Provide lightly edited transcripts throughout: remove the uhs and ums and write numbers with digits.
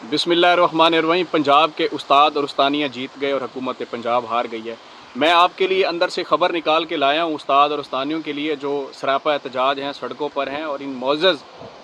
बिस्मिल्लाहिर्रहमानिर्रहीम। पंजाब के उस्ताद और उस्तानियाँ जीत गए और हुकूमत पंजाब हार गई है। मैं आपके लिए अंदर से ख़बर निकाल के लाया हूँ उस्ताद और उस्तानियों के लिए जो सरापा एहतजाज हैं, सड़कों पर हैं, और इन मोअज़्ज़ज़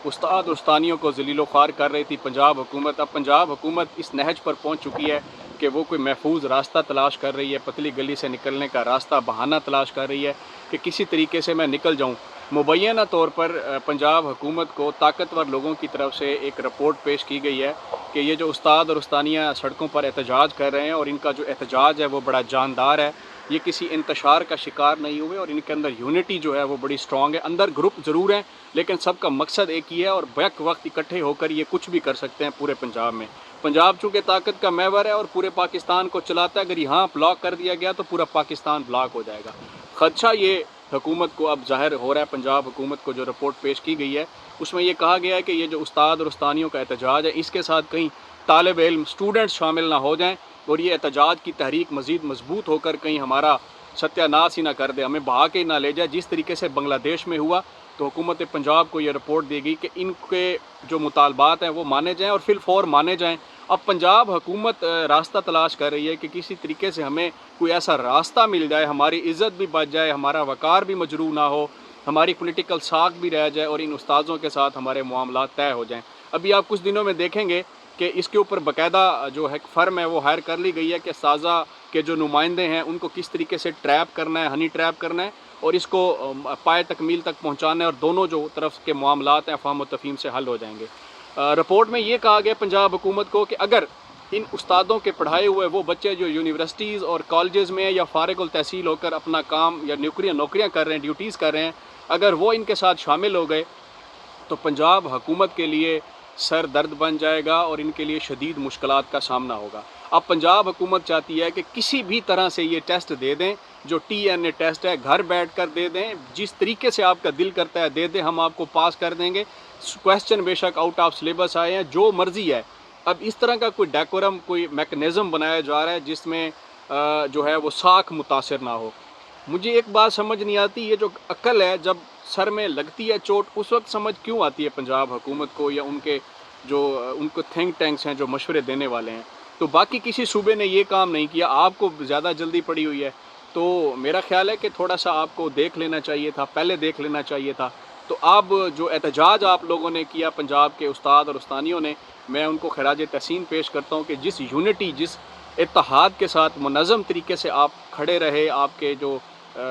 उस्ताद और उस्तानियों को ज़लील ख़्वार कर रही थी पंजाब हुकूमत। अब पंजाब हुकूमत इस नहज पर पहुँच चुकी है कि वो कोई महफूज रास्ता तलाश कर रही है, पतली गली से निकलने का रास्ता बहाना तलाश कर रही है कि किसी तरीके से मैं निकल जाऊँ। मुबैना तौर पर पंजाब हुकूमत को ताकतवर लोगों की तरफ से एक रिपोर्ट पेश की गई है कि ये जो उस्ताद और उस्तानियाँ सड़कों पर एहतजाज कर रहे हैं और इनका जो एहतजाज है वो बड़ा जानदार है, ये किसी इंतशार का शिकार नहीं हुए और इनके अंदर यूनिटी जो है वो बड़ी स्ट्रॉन्ग है। अंदर ग्रुप ज़रूर हैं लेकिन सबका मकसद एक ही है और बैक वक्त इकट्ठे होकर ये कुछ भी कर सकते हैं पूरे पंजाब में। पंजाब चूँकि ताकत का महवर है और पूरे पाकिस्तान को चलाता है, अगर यहाँ ब्लॉक कर दिया गया तो पूरा पाकिस्तान ब्लॉक हो जाएगा। खदशा ये हुकूमत को अब ज़ाहिर हो रहा है। पंजाब हुकूमत को जो रिपोर्ट पेश की गई है उसमें ये कहा गया है कि ये जो उस्ताद और उस्तानियों का एहतजाज है इसके साथ कहीं तालिब इल्म स्टूडेंट्स शामिल ना हो जाएं और ये एहतजाज की तहरीक मज़ीद मजबूत होकर कहीं हमारा सत्यानाश ही ना कर दे, हमें बहा के ही ना ले जाए जिस तरीके से बांग्लादेश में हुआ। तो हुकूमत पंजाब को ये रिपोर्ट देगी कि इनके जो मुतालबात हैं वो माने जाएँ और फिल फौर माने जाएँ। अब पंजाब हुकूमत रास्ता तलाश कर रही है कि किसी तरीके से हमें कोई ऐसा रास्ता मिल जाए, हमारी इज़्ज़त भी बच जाए, हमारा वक़ार भी मजरूह ना हो, हमारी पॉलिटिकल साख भी रह जाए और इन उस्तादों के साथ हमारे मामलात तय हो जाएं। अभी आप कुछ दिनों में देखेंगे कि इसके ऊपर बाकायदा जो है फर्म है वो हायर कर ली गई है कि साज़ा के जो नुमाइंदे हैं उनको किस तरीके से ट्रैप करना है, हनी ट्रैप करना है और इसको पाए तकमील तक पहुँचाना है और दोनों जो तरफ के मामलात हैं अफ़हाम व तफ़हीम से हल हो जाएंगे। रिपोर्ट में ये कहा गया पंजाब हुकूमत को कि अगर इन उस्तादों के पढ़ाए हुए वो बच्चे जो यूनिवर्सिटीज़ और कॉलेजेस में या फ़ारिगुल तहसील होकर अपना काम या नौकरियाँ कर रहे हैं, ड्यूटीज़ कर रहे हैं, अगर वो इनके साथ शामिल हो गए तो पंजाब हुकूमत के लिए सर दर्द बन जाएगा और इनके लिए शदीद मुश्किलात का सामना होगा। अब पंजाब हुकूमत चाहती है कि किसी भी तरह से ये टेस्ट दे दें, जो TNA टेस्ट है घर बैठ कर दे दें, जिस तरीके से आपका दिल करता है दे दें, हम आपको पास कर देंगे। क्वेश्चन बेशक आउट ऑफ सिलेबस आए हैं, जो मर्ज़ी है। अब इस तरह का कोई डेकोरम, कोई मैकेनिज़्म बनाया जा रहा है जिसमें जो है वो साख मुतासर ना हो। मुझे एक बात समझ नहीं आती, ये जो अक्ल है जब सर में लगती है चोट उस वक्त समझ क्यों आती है पंजाब हुकूमत को या उनके जो उनको थिंक टैंक्स हैं जो मशवरे देने वाले हैं। तो बाकी किसी सूबे ने ये काम नहीं किया, आपको ज़्यादा जल्दी पड़ी हुई है। तो मेरा ख्याल है कि थोड़ा सा आपको देख लेना चाहिए था, पहले देख लेना चाहिए था। तो अब जो एहतजाज आप लोगों ने किया पंजाब के उस्ताद और उस्तानियों ने, मैं उनको खराज तहसीन पेश करता हूँ कि जिस यूनिटी, जिस इत्तेहाद के साथ मुनज़्ज़म तरीके से आप खड़े रहे, आपके जो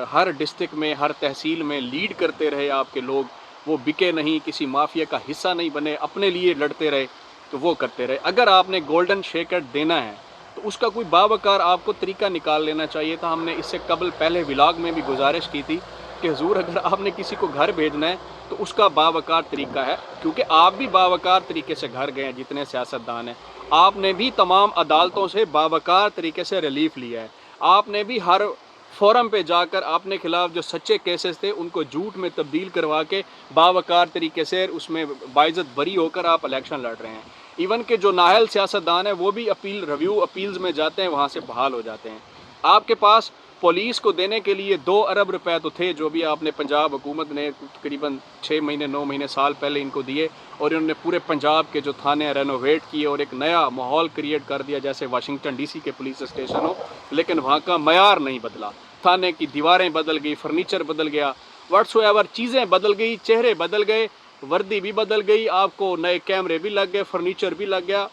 हर डिस्ट्रिक्ट में, हर तहसील में लीड करते रहे आपके लोग, वो बिके नहीं, किसी माफिया का हिस्सा नहीं बने, अपने लिए लड़ते रहे, तो वो करते रहे। अगर आपने गोल्डन शेकर्ड देना है तो उसका कोई बावकार आपको तरीका निकाल लेना चाहिए था। हमने इससे कबल पहले व्लॉग में भी गुजारिश की थी कि हुजूर अगर आपने किसी को घर भेजना है तो उसका बावकार तरीका है, क्योंकि आप भी बावकार तरीके से घर गए हैं, जितने सियासतदान हैं आपने भी तमाम अदालतों से बावकार तरीके से रिलीफ लिया है, आपने भी हर फोरम पे जाकर अपने खिलाफ जो सच्चे केसेस थे उनको झूठ में तब्दील करवा के बावकार तरीके से उसमें बाइज्जत बरी होकर आप इलेक्शन लड़ रहे हैं। इवन के जो नाहल सियासतदान है वो भी अपील्स में जाते हैं, वहाँ से बहाल हो जाते हैं। आपके पास पुलिस को देने के लिए 2 अरब रुपए तो थे, जो भी आपने पंजाब हुकूमत ने तकरीबन 6 महीने 9 महीने साल पहले इनको दिए और इन्होंने पूरे पंजाब के जो थाने रेनोवेट किए और एक नया माहौल क्रिएट कर दिया जैसे वाशिंगटन DC के पुलिस स्टेशन हो, लेकिन वहाँ का मयार नहीं बदला। थाने की दीवारें बदल गई, फर्नीचर बदल गया, व्हाट्सएवर चीज़ें बदल गई, चेहरे बदल गए, वर्दी भी बदल गई, आपको नए कैमरे भी लग गए, फर्नीचर भी लग गया,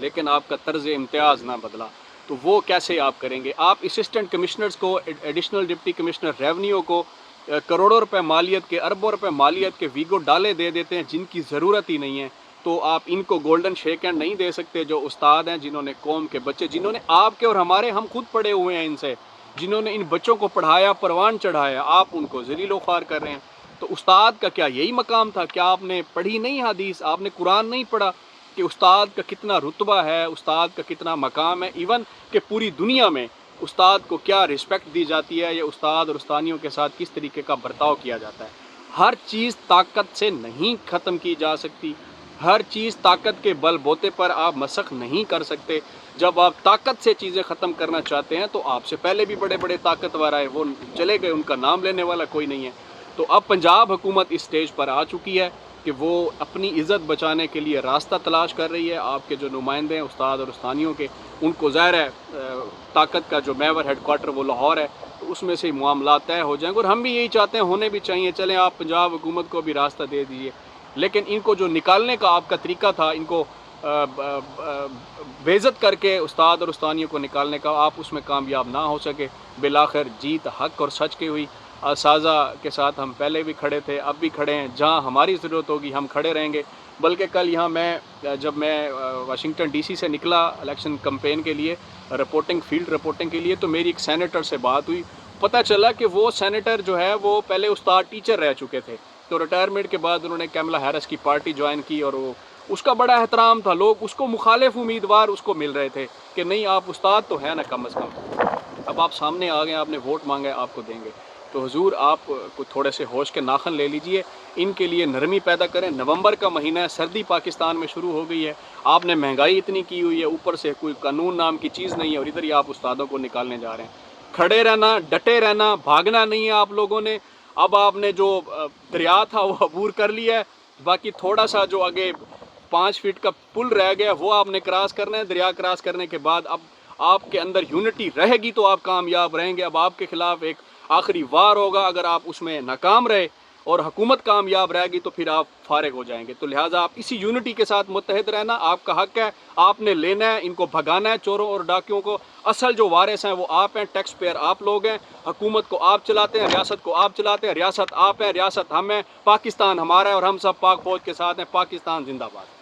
लेकिन आपका तर्ज इम्तियाज़ ना बदला। तो वो कैसे आप करेंगे? आप असिस्टेंट कमिश्नर्स को, एडिशनल डिप्टी कमिश्नर रेवेन्यू को करोड़ों रुपए मालियत के, अरबों रुपए मालियत के वीगो डाले दे देते हैं जिनकी ज़रूरत ही नहीं है। तो आप इनको गोल्डन शेक हैंड नहीं दे सकते, जो उस्ताद हैं, जिन्होंने कौम के बच्चे, जिन्होंने आपके और हमारे, हम खुद पढ़े हुए हैं इनसे, जिन्होंने इन बच्चों को पढ़ाया, परवान चढ़ाया, आप उनको ज़लील ख्वार कर रहे हैं। तो उस्ताद का क्या यही मकाम था? क्या आपने पढ़ी नहीं हदीस, आपने कुरान नहीं पढ़ा कि उस्ताद का कितना रुतबा है, उस्ताद का कितना मकाम है? इवन कि पूरी दुनिया में उस्ताद को क्या रिस्पेक्ट दी जाती है, या उस्ताद और उस्तानियों के साथ किस तरीके का बर्ताव किया जाता है। हर चीज़ ताकत से नहीं ख़त्म की जा सकती, हर चीज़ ताकत के बल बोते पर आप मसख नहीं कर सकते। जब आप ताकत से चीज़ें ख़त्म करना चाहते हैं तो आपसे पहले भी बड़े बड़े ताकतवर आए, वो चले गए, उनका नाम लेने वाला कोई नहीं है। तो अब पंजाब हुकूमत इस स्टेज पर आ चुकी है کہ وہ اپنی عزت بچانے کے لیے راستہ تلاش کر رہی ہے. آپ کے جو نمائندے ہیں استاد اور استانیوں کے، ان کو ظاہر ہے طاقت کا جو محور ہیڈ کوارٹر وہ لاہور ہے، تو اس میں سے معاملات طے ہو جائیں گے، اور ہم بھی یہی چاہتے ہیں، ہونے بھی چاہیے. چلیں آپ پنجاب حکومت کو بھی راستہ دے دیجیے، لیکن ان کو جو نکالنے کا آپ کا طریقہ تھا، ان کو بےعزت کر کے استاد اور استانیوں کو نکالنے کا، آپ اس میں کامیاب نہ ہو سکے. بالآخر جیت حق اور سچ کی ہوئی. اساتذہ کے ساتھ ہم پہلے بھی کھڑے تھے، اب بھی کھڑے ہیں، جہاں ہماری ضرورت ہوگی ہم کھڑے رہیں گے. بلکہ کل یہاں جب میں واشنگٹن ڈی سی سے نکلا الیکشن کمپین کے لیے، فیلڈ رپورٹنگ کے لیے، تو میری ایک سینیٹر سے بات ہوئی. پتہ چلا کہ وہ سینیٹر جو ہے وہ پہلے استاد ٹیچر رہ چکے تھے، تو ریٹائرمنٹ کے بعد انہوں نے کیملا ہیرس کی پارٹی جوائن کی، اور وہ اس کا بڑا احترام تھا. لوگ اس کو مخالف امیدوار اس کو مل رہے تھے کہ نہیں آپ استاد تو ہیں نا کم از کم، اب آپ سامنے آ گئے، آپ نے ووٹ مانگا ہے، آپ کو دیں گے. تو حضور آپ کو تھوڑے سے ہوش کے ناخن لے لیجئے، ان کے لیے نرمی پیدا کریں. نومبر کا مہینہ ہے، سردی پاکستان میں شروع ہو گئی ہے، آپ نے مہنگائی اتنی کی ہوئی ہے، اوپر سے کوئی قانون نام کی چیز نہیں ہے، اور ادھر ہی آپ استادوں کو نکالنے جا رہے ہیں. کھڑے رہنا، ڈٹے رہنا، بھاگنا نہیں ہے آپ لوگوں نے. اب آپ نے جو دریا تھا وہ عبور کر لیا ہے، باقی تھوڑا سا جو آگے 5 فٹ کا پل رہ گیا وہ آپ نے کراس کرنا ہے. دریا کراس کرنے کے بعد اب آپ کے اندر یونٹی رہے گی تو آپ کامیاب رہیں گے. اب آپ کے خلاف ایک آخری وار ہوگا، اگر آپ اس میں ناکام رہے اور حکومت کامیاب رہے گی تو پھر آپ فارغ ہو جائیں گے. تو لہٰذا آپ اسی یونٹی کے ساتھ متحد رہنا آپ کا حق ہے، آپ نے لینا ہے، ان کو بھگانا ہے چوروں اور ڈاکیوں کو. اصل جو وارث ہیں وہ آپ ہیں، ٹیکس پیئر آپ لوگ ہیں، حکومت کو آپ چلاتے ہیں، ریاست کو آپ چلاتے ہیں. ریاست آپ ہیں، ریاست ہم ہیں، پاکستان ہمارا ہے، اور ہم سب پاک فوج کے ساتھ ہیں. پاکستان زندہ باد.